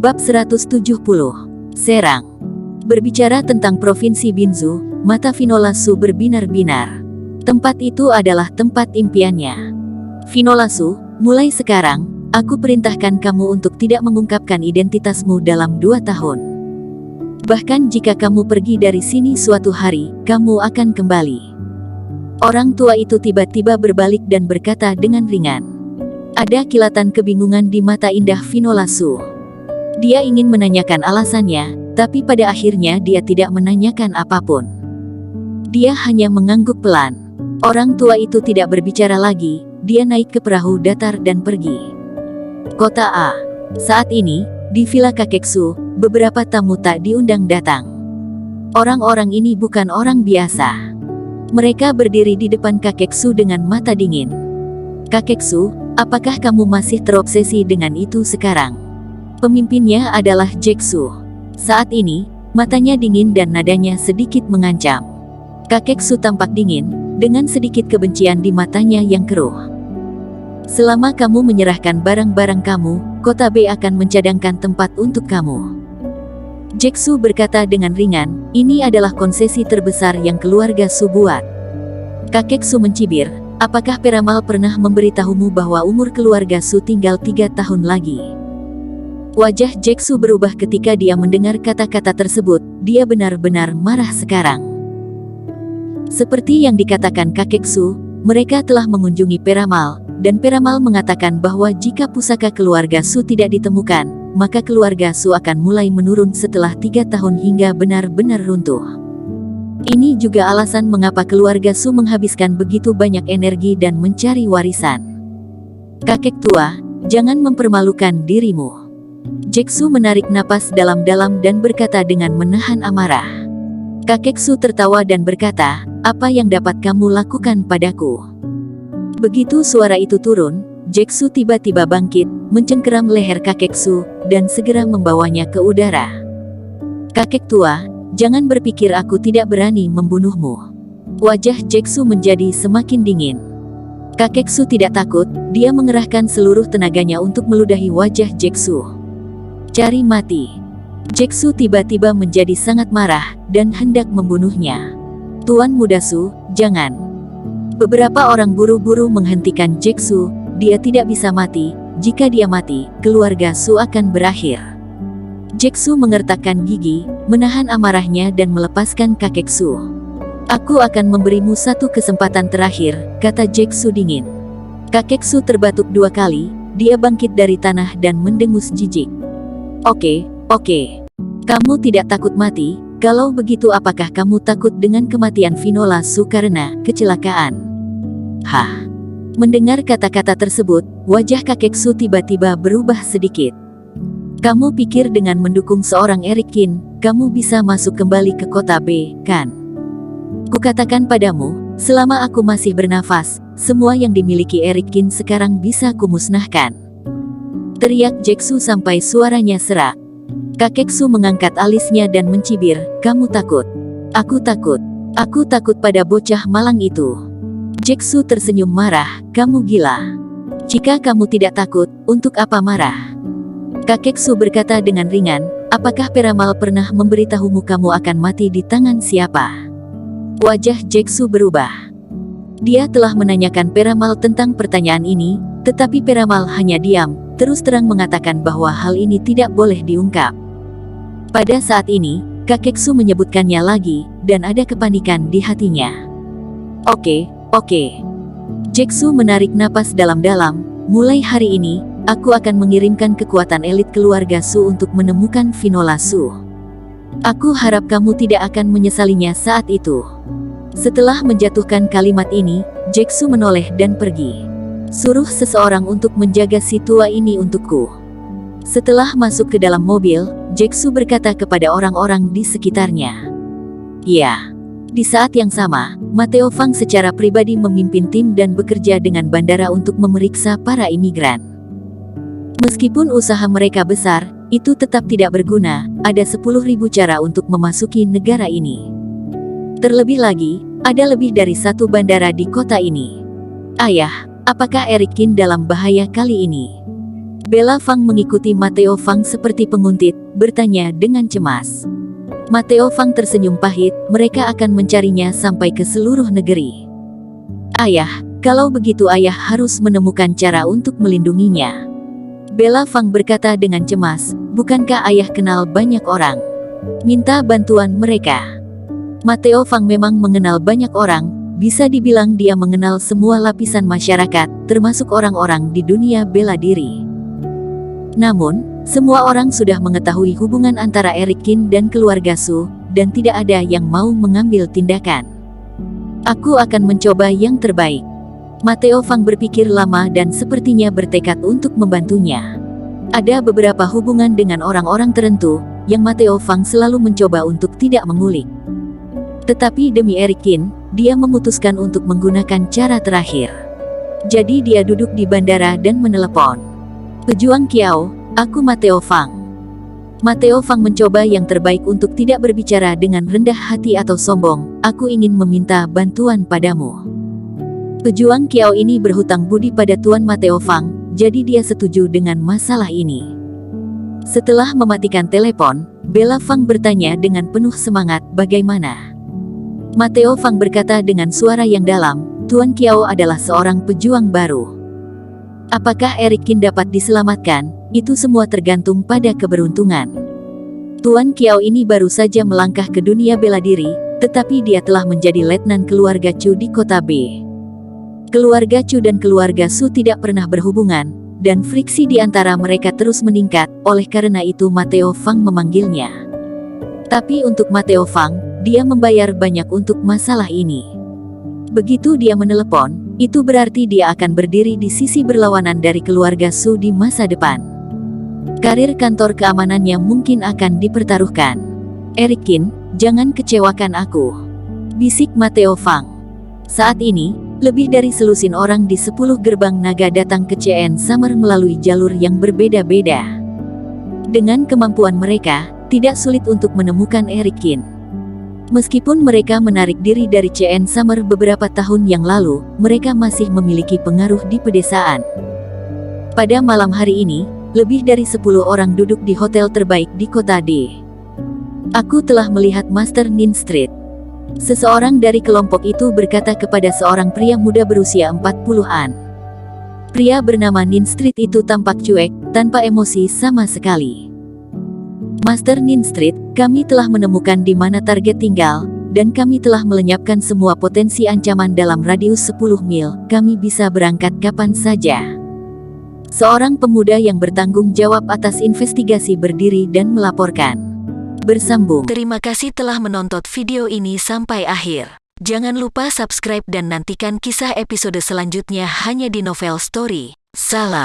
Bab 170. Serang. Berbicara tentang Provinsi Binzu, mata Finola Su berbinar-binar. Tempat itu adalah tempat impiannya. Finola Su, mulai sekarang, aku perintahkan kamu untuk tidak mengungkapkan identitasmu dalam 2 tahun. Bahkan jika kamu pergi dari sini suatu hari, kamu akan kembali. Orang tua itu tiba-tiba berbalik dan berkata dengan ringan. Ada kilatan kebingungan di mata indah Finola Su. Dia ingin menanyakan alasannya, tapi pada akhirnya dia tidak menanyakan apapun. Dia hanya mengangguk pelan. Orang tua itu tidak berbicara lagi, dia naik ke perahu datar dan pergi. Kota A. Saat ini, di Villa Kakek Su, beberapa tamu tak diundang datang. Orang-orang ini bukan orang biasa. Mereka berdiri di depan Kakek Su dengan mata dingin. Kakek Su, apakah kamu masih terobsesi dengan itu sekarang? Pemimpinnya adalah Jack Su. Saat ini, matanya dingin dan nadanya sedikit mengancam. Kakek Su tampak dingin, dengan sedikit kebencian di matanya yang keruh. Selama kamu menyerahkan barang-barang kamu, kota B akan mencadangkan tempat untuk kamu. Jack Su berkata dengan ringan, ini adalah konsesi terbesar yang keluarga Su buat. Kakek Su mencibir, apakah Peramal pernah memberitahumu bahwa umur keluarga Su tinggal 3 tahun lagi? Wajah Jack Su berubah ketika dia mendengar kata-kata tersebut, dia benar-benar marah sekarang. Seperti yang dikatakan Kakek Su, mereka telah mengunjungi Peramal, dan Peramal mengatakan bahwa jika pusaka keluarga Su tidak ditemukan, maka keluarga Su akan mulai menurun setelah 3 tahun hingga benar-benar runtuh. Ini juga alasan mengapa keluarga Su menghabiskan begitu banyak energi dan mencari warisan. Kakek tua, jangan mempermalukan dirimu. Jack Su menarik napas dalam-dalam dan berkata dengan menahan amarah. Kakek Su tertawa dan berkata, apa yang dapat kamu lakukan padaku? Begitu suara itu turun, Jack Su tiba-tiba bangkit, mencengkeram leher Kakek Su, dan segera membawanya ke udara. Kakek tua, jangan berpikir aku tidak berani membunuhmu. Wajah Jack Su menjadi semakin dingin. Kakek Su tidak takut, dia mengerahkan seluruh tenaganya untuk meludahi wajah Jack Su. Cari mati. Jack Su tiba-tiba menjadi sangat marah, dan hendak membunuhnya. Tuan Muda Su, jangan. Beberapa orang buru-buru menghentikan Jack Su, dia tidak bisa mati, jika dia mati, keluarga Su akan berakhir. Jack Su mengertakkan gigi, menahan amarahnya dan melepaskan Kakek Su. Aku akan memberimu satu kesempatan terakhir, kata Jack Su dingin. Kakek Su terbatuk 2 kali, dia bangkit dari tanah dan mendengus jijik. Oke. Kamu tidak takut mati, kalau begitu apakah kamu takut dengan kematian Finola Su karena kecelakaan? Hah? Mendengar kata-kata tersebut, wajah Kakek Su tiba-tiba berubah sedikit. Kamu pikir dengan mendukung seorang Eric Kin, kamu bisa masuk kembali ke kota B, kan? Kukatakan padamu, selama aku masih bernafas, semua yang dimiliki Eric Kin sekarang bisa kumusnahkan. Teriak Jack Su sampai suaranya serak. Kakek Su mengangkat alisnya dan mencibir, kamu takut? Aku takut. Aku takut pada bocah malang itu. Jack Su tersenyum marah, kamu gila. Jika kamu tidak takut, untuk apa marah? Kakek Su berkata dengan ringan, apakah Peramal pernah memberitahumu kamu akan mati di tangan siapa? Wajah Jack Su berubah. Dia telah menanyakan Peramal tentang pertanyaan ini, tetapi Peramal hanya diam, terus terang mengatakan bahwa hal ini tidak boleh diungkap. Pada saat ini, Kakek Su menyebutkannya lagi, dan ada kepanikan di hatinya. Oke. Jack Su menarik napas dalam-dalam, mulai hari ini, aku akan mengirimkan kekuatan elit keluarga Su untuk menemukan Finola Su. Aku harap kamu tidak akan menyesalinya saat itu. Setelah menjatuhkan kalimat ini, Jack Su menoleh dan pergi. Suruh seseorang untuk menjaga si tua ini untukku. Setelah masuk ke dalam mobil, Jack Su berkata kepada orang-orang di sekitarnya. Ya. Di saat yang sama, Mateo Fang secara pribadi memimpin tim dan bekerja dengan bandara untuk memeriksa para imigran. Meskipun usaha mereka besar, itu tetap tidak berguna, ada 10.000 cara untuk memasuki negara ini. Terlebih lagi, ada lebih dari 1 bandara di kota ini. Ayah, apakah Eric Kin dalam bahaya kali ini? Bella Fang mengikuti Mateo Fang seperti penguntit, bertanya dengan cemas. Mateo Fang tersenyum pahit, mereka akan mencarinya sampai ke seluruh negeri. Ayah, kalau begitu ayah harus menemukan cara untuk melindunginya. Bella Fang berkata dengan cemas, bukankah ayah kenal banyak orang? Minta bantuan mereka. Mateo Fang memang mengenal banyak orang, bisa dibilang dia mengenal semua lapisan masyarakat, termasuk orang-orang di dunia bela diri. Namun, semua orang sudah mengetahui hubungan antara Eric Qin dan keluarga Su, dan tidak ada yang mau mengambil tindakan. Aku akan mencoba yang terbaik. Mateo Fang berpikir lama dan sepertinya bertekad untuk membantunya. Ada beberapa hubungan dengan orang-orang tertentu, yang Mateo Fang selalu mencoba untuk tidak mengulik. Tetapi demi Eric Qin, dia memutuskan untuk menggunakan cara terakhir. Jadi dia duduk di bandara dan menelepon. Pejuang Kiao, aku Mateo Fang. Mateo Fang mencoba yang terbaik untuk tidak berbicara dengan rendah hati atau sombong. Aku ingin meminta bantuan padamu. Pejuang Kiao ini berhutang budi pada Tuan Mateo Fang, jadi dia setuju dengan masalah ini. Setelah mematikan telepon, Bella Fang bertanya dengan penuh semangat, bagaimana? Mateo Fang berkata dengan suara yang dalam, Tuan Kiao adalah seorang pejuang baru. Apakah Eric Qin dapat diselamatkan? Itu semua tergantung pada keberuntungan. Tuan Kiao ini baru saja melangkah ke dunia bela diri, tetapi dia telah menjadi letnan keluarga Chu di kota B. Keluarga Chu dan keluarga Su tidak pernah berhubungan, dan friksi di antara mereka terus meningkat, oleh karena itu Mateo Fang memanggilnya. Tapi untuk Mateo Fang, dia membayar banyak untuk masalah ini. Begitu dia menelepon, itu berarti dia akan berdiri di sisi berlawanan dari keluarga Su di masa depan. Karir kantor keamanannya mungkin akan dipertaruhkan. Eric Qin, jangan kecewakan aku, bisik Mateo Fang. Saat ini, lebih dari selusin orang di 10 gerbang naga datang ke CN Summer melalui jalur yang berbeda-beda. Dengan kemampuan mereka, tidak sulit untuk menemukan Eric Qin. Meskipun mereka menarik diri dari CN Summer beberapa tahun yang lalu, mereka masih memiliki pengaruh di pedesaan. Pada malam hari ini, lebih dari 10 orang duduk di hotel terbaik di kota D. Aku telah melihat Master Nin Street. Seseorang dari kelompok itu berkata kepada seorang pria muda berusia 40-an. Pria bernama Nin Street itu tampak cuek, tanpa emosi sama sekali. Master Nin Street, kami telah menemukan di mana target tinggal, dan kami telah melenyapkan semua potensi ancaman dalam radius 10 mil, kami bisa berangkat kapan saja. Seorang pemuda yang bertanggung jawab atas investigasi berdiri dan melaporkan. Bersambung. Terima kasih telah menonton video ini sampai akhir. Jangan lupa subscribe dan nantikan kisah episode selanjutnya hanya di Novel Story. Salam.